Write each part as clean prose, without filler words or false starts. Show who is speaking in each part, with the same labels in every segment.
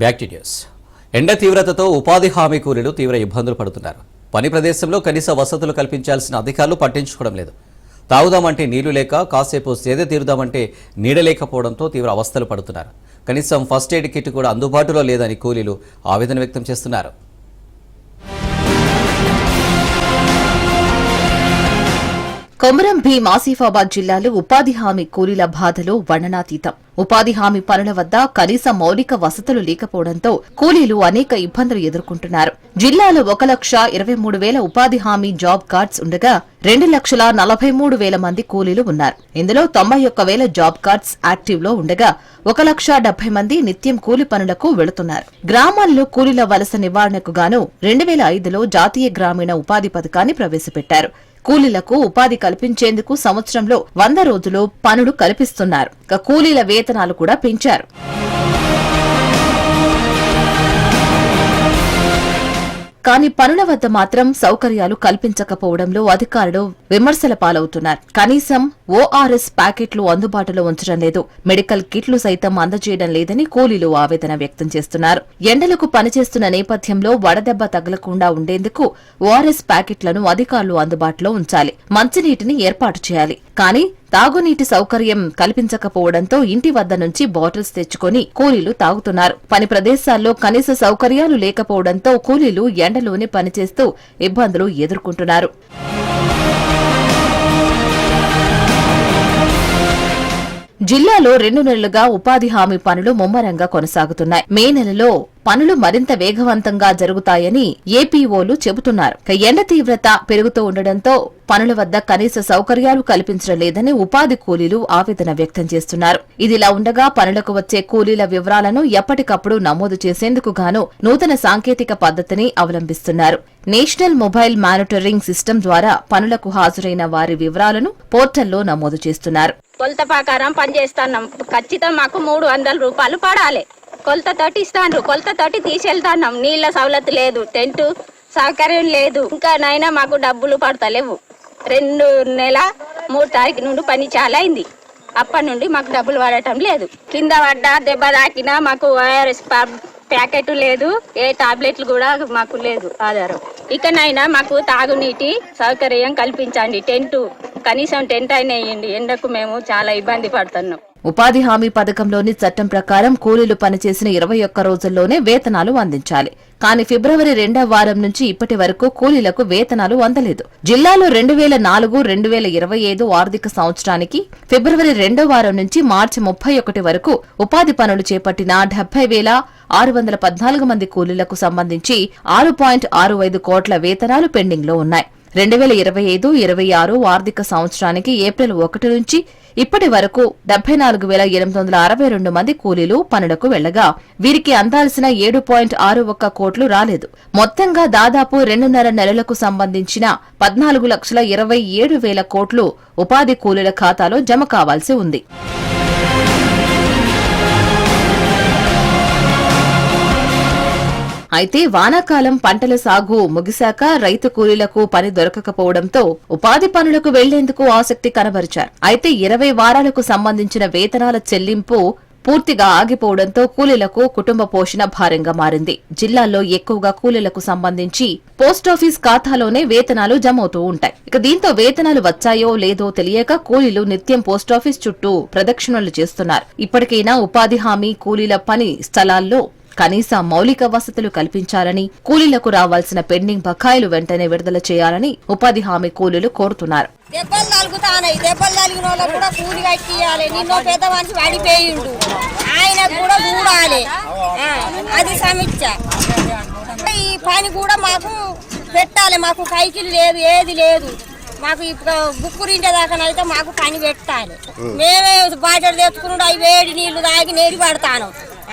Speaker 1: Back to news. ఎండ తీవ్రతతో ఉపాధి హామీ కూలీలు తీవ్ర ఇబ్బందులు పడుతున్నారు. పని ప్రదేశంలో కనీస వసతులు కల్పించాల్సిన అధికారులు పట్టించుకోవడం లేదు. తాగుదామంటే నీళ్లు లేక, కాసేపు సేద తీరుదామంటే నీడ లేకపోవడంతో తీవ్ర అవస్థలు పడుతున్నారు. కనీసం ఫస్ట్ ఎయిడ్ కిట్ కూడా అందుబాటులో లేదని కూలీలు ఆవేదన వ్యక్తం చేస్తున్నారు.
Speaker 2: కొమరం భీం ఆసిఫాబాద్ జిల్లాలో ఉపాధి హామీ కూలీల బాధలు వర్ణనాతీతం. ఉపాధి హామీ పనుల వద్ద కనీస మౌలిక వసతులు లేకపోవడంతో కూలీలు అనేక ఇబ్బందులు ఎదుర్కొంటున్నారు. జిల్లాలో 1,23,000 ఉపాధి హామీ జాబ్ కార్డ్స్ ఉండగా 2,43,000 మంది కూలీలు ఉన్నారు. ఇందులో 91,000 జాబ్ కార్డ్స్ యాక్టివ్ లో ఉండగా 1,70,000 మంది నిత్యం కూలి పనులకు వెళుతున్నారు. గ్రామాల్లో కూలీల వలస నివారణకు గాను 2005లో జాతీయ గ్రామీణ ఉపాధి పథకాన్ని ప్రవేశపెట్టారు. కూలీలకు ఉపాధి కల్పించేందుకు సంవత్సరంలో 100 రోజులు పనులు కల్పిస్తున్నారు. కూలీల వేతనాలు కూడా పెంచారు. కానీ పనుల వద్ద మాత్రం సౌకర్యాలు కల్పించకపోవడంలో అధికారులు విమర్శల పాలవుతున్నారు. కనీసం ఓఆర్ఎస్ ప్యాకెట్లు అందుబాటులో ఉంచడం లేదు. మెడికల్ కిట్లు సైతం అందజేయడం లేదని కూలీలు ఆవేదన వ్యక్తం చేస్తున్నారు. ఎండలకు పనిచేస్తున్న నేపథ్యంలో వడదెబ్బ తగలకుండా ఉండేందుకు ఓఆర్ఎస్ ప్యాకెట్లను అధికారులు అందుబాటులో ఉంచాలి. మంచినీటిని ఏర్పాటు చేయాలి. కానీ తాగునీటి సౌకర్యం కల్పించకపోవడంతో ఇంటి వద్ద నుంచి బాటిల్స్ తెచ్చుకుని కూలీలు తాగుతున్నారు. పని ప్రదేశాల్లో కనీస సౌకర్యాలు లేకపోవడంతో కూలీలు ఎండలోనే పనిచేస్తూ ఇబ్బందులు ఎదుర్కొంటున్నారు. జిల్లాలో 2 నెలలుగా ఉపాధి హామీ పనులు ముమ్మరంగా కొనసాగుతున్నాయి. మే నెలలో పనులు మరింత వేగవంతంగా జరుగుతాయని ఏపీఓలు చెబుతున్నారు. ఎండ తీవ్రత పెరుగుతూ ఉండడంతో పనుల వద్ద కనీస సౌకర్యాలు కల్పించడం లేదని ఉపాధి కూలీలు ఆవేదన వ్యక్తం చేస్తున్నారు. ఇదిలా ఉండగా పనులకు వచ్చే కూలీల వివరాలను ఎప్పటికప్పుడు నమోదు చేసేందుకు గాను నూతన సాంకేతిక పద్ధతిని అవలంబిస్తున్నారు. నేషనల్ మొబైల్ మానిటరింగ్ సిస్టమ్ ద్వారా పనులకు హాజరైన వారి వివరాలను పోర్టల్లో నమోదు చేస్తున్నారు.
Speaker 3: కొలత ప్రకారం పనిచేస్తున్నాం. ఖచ్చితం మాకు 300 రూపాయలు పడాలి. కొలతతోటి ఇస్తాను, కొలతతోటి తీసుకెళ్తాన్నాం. నీళ్ల సౌలత్ లేదు, టెంట్ సౌకర్యం లేదు. ఇంకా నైనా మాకు డబ్బులు పడతలేవు. 2 నెల 3 తారీఖు నుండి పని చాలా అయింది. అప్పటి నుండి మాకు డబ్బులు పడటం లేదు. కింద పడ్డా దెబ్బ తాకినా మాకు ఓఆర్ఎస్ ప్యాకెట్ లేదు, ఏ టాబ్లెట్లు కూడా మాకు లేదు ఆధారం. ఇకనైనా మాకు తాగునీటి సౌకర్యం కల్పించండి. కనీసం టెంట్ అయినా వేయండి. ఎండకు మేము చాలా ఇబ్బంది పడుతున్నాం.
Speaker 2: ఉపాధి హామీ పథకంలోని చట్టం ప్రకారం కూలీలు పనిచేసిన 21 రోజుల్లోనే వేతనాలు అందించాలి. కానీ ఫిబ్రవరి 2వ వారం నుంచి ఇప్పటి వరకు కూలీలకు వేతనాలు అందలేదు. జిల్లాలో 2004-2025 ఆర్థిక సంవత్సరానికి ఫిబ్రవరి 2వ వారం నుంచి మార్చి 31 వరకు ఉపాధి పనులు చేపట్టిన 70,614 మంది కూలీలకు సంబంధించి 6.65 కోట్ల వేతనాలు పెండింగ్ లో ఉన్నాయి. 2025-26 ఆర్థిక సంవత్సరానికి ఏప్రిల్ 1 నుంచి ఇప్పటి వరకు 74,862 మంది కూలీలు పనులకు వెళ్లగా వీరికి అందాల్సిన 7.61 కోట్లు రాలేదు. మొత్తంగా దాదాపు 2.5 నెలలకు సంబంధించిన 14,27,000 కోట్లు ఉపాధి కూలీల ఖాతాలో జమ కావాల్సి ఉంది. అయితే వానాకాలం పంటల సాగు ముగిశాక రైతు కూలీలకు పని దొరకకపోవడంతో ఉపాధి పనులకు వెళ్లేందుకు ఆసక్తి కనబరిచారు. అయితే 20 వారాలకు సంబంధించిన వేతనాల చెల్లింపు పూర్తిగా ఆగిపోవడంతో కూలీలకు కుటుంబ పోషణ భారంగా మారింది. జిల్లాల్లో ఎక్కువగా కూలీలకు సంబంధించి పోస్టాఫీస్ ఖాతాలోనే వేతనాలు జమవుతూ ఉంటాయి. దీంతో వేతనాలు వచ్చాయో లేదో తెలియక కూలీలు నిత్యం పోస్టాఫీస్ చుట్టూ ప్రదక్షిణలు చేస్తున్నారు. ఇప్పటికైనా ఉపాధి హామీ కూలీల పని స్థలాల్లో కనీస మౌలిక వసతులు కల్పించాలని, కూలీలకు రావాల్సిన పెండింగ్ బకాయిలు వెంటనే విడుదల చేయాలని ఉపాధి హామీ కూలీలు కోరుతున్నారు.
Speaker 4: దెబ్బలు తలుగుతాయి. దెబ్బలు తలిగిన వాళ్ళకు కూడా కూలి కట్టియాలి. నిన్నో పెద్ద మనిషి పడిపోయిండు, ఆయన కూడా చూడాలి. అది సమీక్ష. ఈ పని కూడా మాకు పెట్టాలి. మాకు కైకిలు లేదు, ఏది లేదు. మాకు ఇప్పుడు బుక్కురించే దాకానైతే మాకు పని పెట్టాలి. మేమే బాటలు తెచ్చుకున్నాడు, అవి వేడి నీళ్లు తాగి నేడి పడతాను.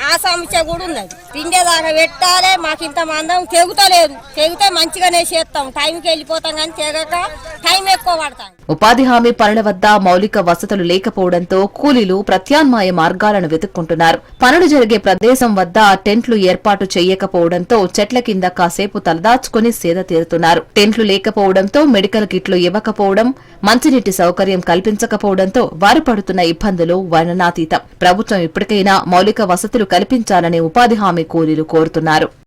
Speaker 4: ఆ సమస్య కూడా ఉన్నది. తిండేదాకా పెట్టాలి. మాకు ఇంత మందం తెగుతలేదు. తెగితే మంచిగానే చేస్తాం. టైంకి వెళ్ళిపోతాం, కానీ తెగక టైం ఎక్కువ పడతాం.
Speaker 2: ఉపాధి హామీ పనుల వద్ద మౌలిక వసతులు లేకపోవడంతో కూలీలు ప్రత్యామ్నాయ మార్గాలను వెతుక్కుంటున్నారు. పనులు జరిగే ప్రదేశం వద్ద టెంట్లు ఏర్పాటు చేయకపోవడంతో చెట్ల కింద కాసేపు తలదాచుకుని సేద తీరుతున్నారు. టెంట్లు లేకపోవడంతో మెడికల్ కిట్లు ఇవ్వకపోవడం, మంచినీటి సౌకర్యం కల్పించకపోవడంతో వారు పడుతున్న ఇబ్బందులు వర్ణనాతీతం. ప్రభుత్వం ఇప్పటికైనా మౌలిక వసతులు వసతులు కల్పించాలని ఉపాధి హామీ కూలీలు కోరుతున్నారు.